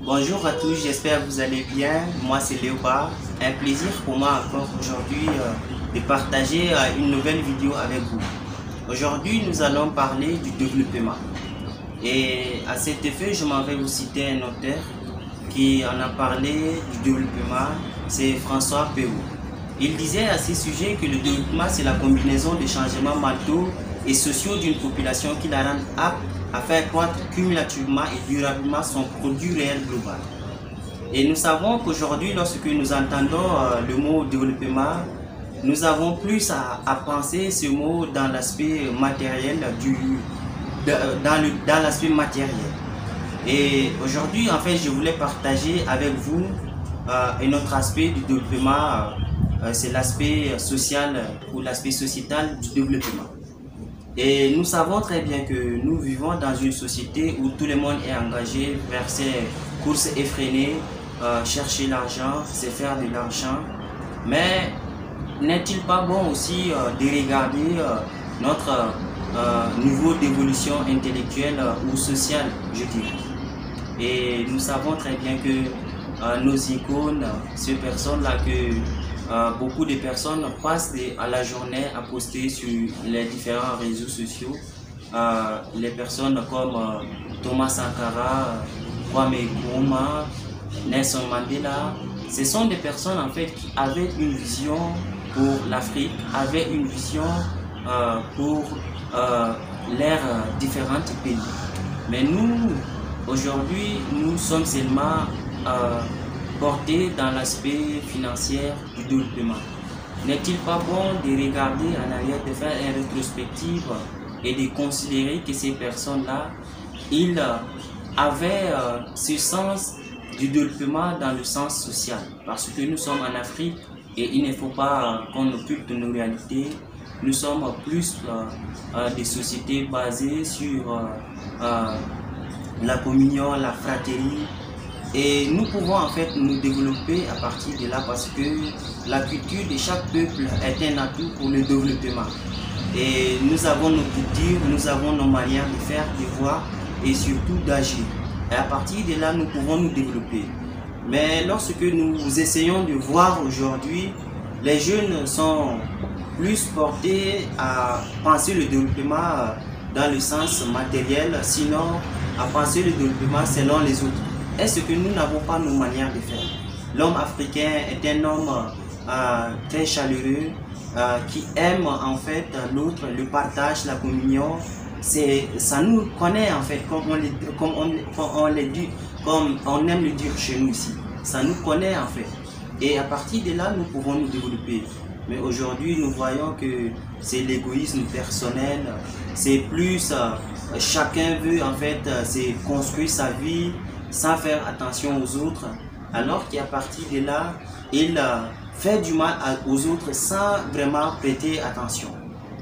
Bonjour à tous, j'espère que vous allez bien. Moi c'est Léopard. Un plaisir pour moi encore aujourd'hui de partager une nouvelle vidéo avec vous. Aujourd'hui nous allons parler du développement. Et à cet effet, je m'en vais vous citer un auteur qui en a parlé du développement, c'est François Péot. Il disait à ce sujet que le développement c'est la combinaison des changements mentaux et sociaux d'une population qui la rend apte à faire croître cumulativement et durablement son produit réel global. Et nous savons qu'aujourd'hui, lorsque nous entendons le mot développement, nous avons plus à penser ce mot dans l'aspect matériel, dans l'aspect matériel. Et aujourd'hui, en fait, je voulais partager avec vous un autre aspect du développement, c'est l'aspect social ou l'aspect sociétal du développement. Et nous savons très bien que nous vivons dans une société où tout le monde est engagé vers ses courses effrénées, chercher l'argent, c'est faire de l'argent. Mais n'est-il pas bon aussi de regarder notre niveau d'évolution intellectuelle ou sociale, je dirais. Et nous savons très bien que nos icônes, ces personnes-là que beaucoup de personnes passent à la journée à poster sur les différents réseaux sociaux. Les personnes comme Thomas Sankara, Kwame Nkrumah, Nelson Mandela, ce sont des personnes en fait qui avaient une vision pour l'Afrique, avaient une vision pour leurs différents pays. Mais nous, aujourd'hui, nous sommes seulement porté dans l'aspect financier du développement. N'est-il pas bon de regarder en arrière, de faire une rétrospective et de considérer que ces personnes-là, ils avaient ce sens du développement dans le sens social? Parce que nous sommes en Afrique et il ne faut pas qu'on occulte nos réalités. Nous sommes plus des sociétés basées sur la communion, la fraternité. Et nous pouvons en fait nous développer à partir de là parce que la culture de chaque peuple est un atout pour le développement. Et nous avons nos cultures, nous avons nos manières de faire, de voir et surtout d'agir. Et à partir de là, nous pouvons nous développer. Mais lorsque nous essayons de voir aujourd'hui, les jeunes sont plus portés à penser le développement dans le sens matériel, sinon à penser le développement selon les autres. Est-ce que nous n'avons pas nos manières de faire? L'homme africain est un homme très chaleureux, qui aime en fait l'autre, le partage, la communion. Ça nous connaît en fait, comme on aime le dire chez nous ici. Ça nous connaît en fait. Et à partir de là, nous pouvons nous développer. Mais aujourd'hui, nous voyons que c'est l'égoïsme personnel. C'est plus, chacun veut en fait construire sa vie sans faire attention aux autres, alors qu'à partir de là, il fait du mal aux autres sans vraiment prêter attention.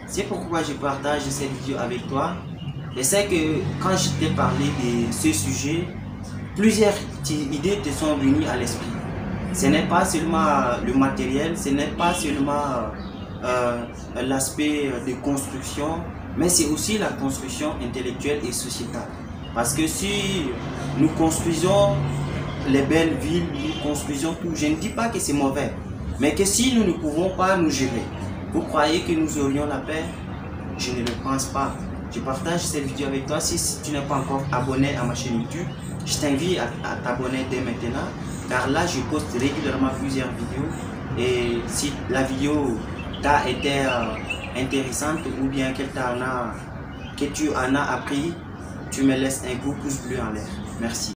C'est pourquoi je partage cette vidéo avec toi. Je sais que quand je t'ai parlé de ce sujet, plusieurs idées te sont venues à l'esprit. Ce n'est pas seulement le matériel, ce n'est pas seulement l'aspect de construction, mais c'est aussi la construction intellectuelle et sociétale. Parce que si nous construisons les belles villes, nous construisons tout, je ne dis pas que c'est mauvais, mais que si nous ne pouvons pas nous gérer, vous croyez que nous aurions la paix? Je ne le pense pas. Je partage cette vidéo avec toi. Si tu n'es pas encore abonné à ma chaîne YouTube, je t'invite à t'abonner dès maintenant, car là je poste régulièrement plusieurs vidéos. Et si la vidéo t'a été intéressante ou bien que tu en as appris, tu me laisses un gros pouce bleu en l'air. Merci.